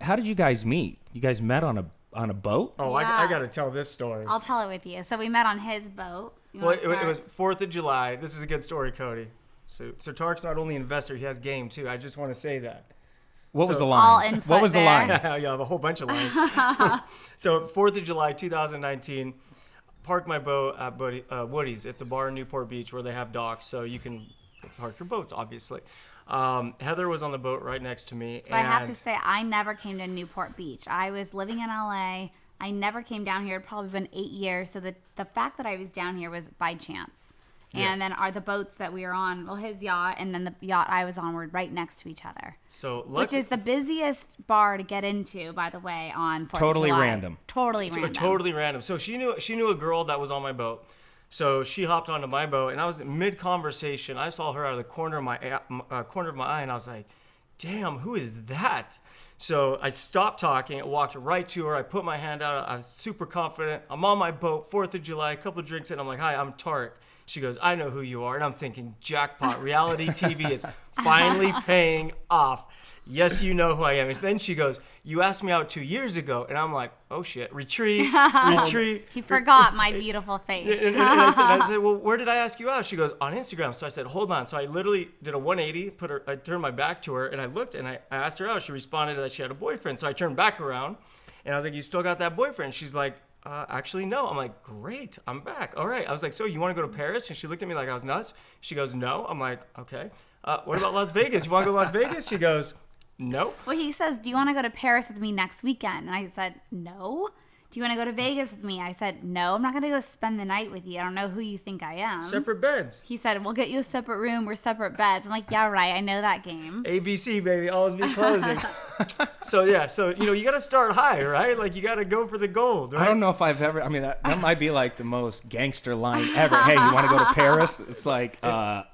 how did you guys meet? You guys met on a boat? Oh, Yeah. I got to tell this story. I'll tell it with you. So we met on his boat. You Well, wanna it was start? 4th of July. This is a good story, Cody. So Tarek's not only an investor, he has game too. I just want to say that. What was So- the All line? input What was the there. line? Yeah, I have a whole bunch of lines. So 4th of July, 2019, parked my boat at Woody's. It's a bar in Newport Beach where they have docks, so you can park your boats, obviously. Heather was on the boat right next to me. But I have to say, I never came to Newport Beach. I was living in LA. I never came down here. It'd probably been 8 years. So the fact that I was down here was by chance. Yeah. And then the boats that we were on, well, his yacht and then the yacht I was on were right next to each other. So Which is the busiest bar to get into, by the way, on 4th Totally of July. random. Totally random. Totally random. So she knew a girl that was on my boat. So she hopped onto my boat, and I was mid conversation. I saw her out of the corner of my eye, and I was like, "Damn, who is that?" So I stopped talking, I walked right to her. I put my hand out. I was super confident. I'm on my boat, 4th of July, a couple drinks in. I'm like, "Hi, I'm Tarek." She goes, "I know who you are." And I'm thinking, jackpot, reality TV is finally paying off. Yes, you know who I am. And then she goes, "You asked me out 2 years ago." And I'm like, "Oh shit, retreat. He forgot my beautiful face. And I said, "Well, where did I ask you out?" She goes, "On Instagram." So I said, "Hold on." So I literally did a 180, I turned my back to her, and I looked, and I asked her out. She responded that she had a boyfriend. So I turned back around, and I was like, "You still got that boyfriend?" She's like, "Actually, no." I'm like, "Great, I'm back. All right." I was like, "So you want to go to Paris?" And she looked at me like I was nuts. She goes, "No." I'm like, "Okay. What about Las Vegas? You want to go to Las Vegas?" She goes, "No." Well, he says, "Do you want to go to Paris with me next weekend?" And I said, "No." "Do you want to go to Vegas with me?" I said, "No, I'm not going to go spend the night with you. I don't know who you think I am." Separate beds. He said, "We'll get you a separate room. We're separate beds." I'm like, "Yeah, right. I know that game." ABC, baby, always be closing. So you got to start high, right? Like you got to go for the gold, right? I don't know if I've ever. I mean, that might be like the most gangster line ever. Hey, you want to go to Paris? It's like,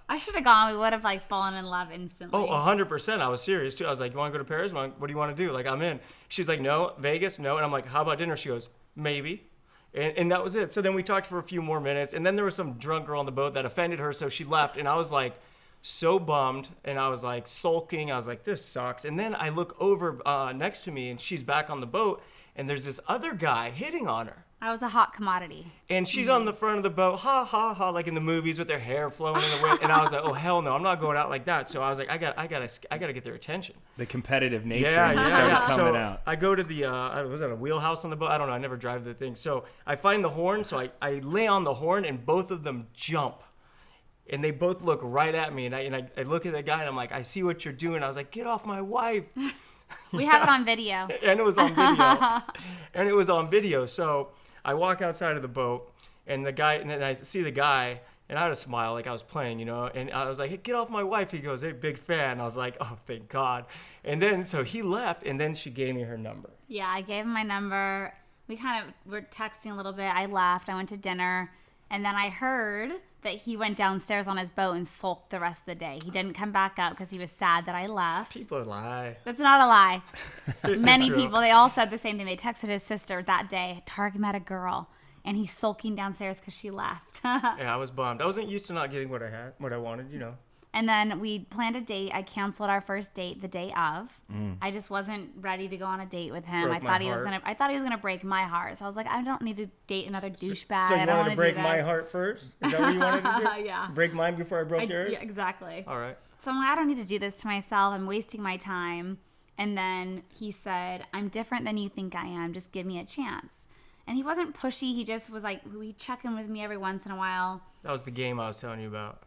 I should have gone. We would have fallen in love instantly. Oh, 100%. I was serious too. I was like, "You want to go to Paris? What do you want to do?" Like, I'm in. She's like, "No." "Vegas?" "No." And I'm like, "How about dinner?" She goes, "Maybe." And that was it. So then we talked for a few more minutes, and then there was some drunk girl on the boat that offended her, so she left, and I was like so bummed, and I was like sulking. I was like, "This sucks." And then I look over next to me, and she's back on the boat, and there's this other guy hitting on her. I was a hot commodity. And she's on the front of the boat, ha, ha, ha, like in the movies with their hair flowing in the wind. And I was like, "Oh, hell no, I'm not going out like that." So I was like, I gotta get their attention. the competitive nature Yeah. started coming So out. I go to the, was that a wheelhouse on the boat? I don't know. I never drive the thing. So I find the horn. So I lay on the horn, and both of them jump. And they both look right at me. And I look at the guy, and I'm like, "I see what you're doing." I was like, "Get off my wife." We have it on video. And it was on video. So I walk outside of the boat, and then I see the guy, and I had a smile like I was playing, and I was like, "Hey, get off my wife." He goes, "Hey, big fan." And I was like, "Oh, thank God." And then so he left, and then she gave me her number. Yeah, I gave him my number. We kind of were texting a little bit. I left. I went to dinner. And then I heard that he went downstairs on his boat and sulked the rest of the day. He didn't come back up because he was sad that I left. People lie. That's not a lie. Many true. people, they all said the same thing. They texted his sister that day, "Tarek met a girl, and he's sulking downstairs because she left." Yeah, I was bummed. I wasn't used to not getting what I wanted, And then we planned a date. I canceled our first date the day of. I just wasn't ready to go on a date with him. Broke I my thought he was heart. I thought he was gonna break my heart. So I was like, I don't need to date another douchebag. So I you don't wanted want to break do my this. heart first? Is that what you wanted to do? Yeah. Break mine before I broke yours? Yeah, exactly. All right. So I'm like, I don't need to do this to myself. I'm wasting my time. And then he said, "I'm different than you think I am. Just give me a chance." And he wasn't pushy. He just was like, he check in with me every once in a while. That was the game I was telling you about.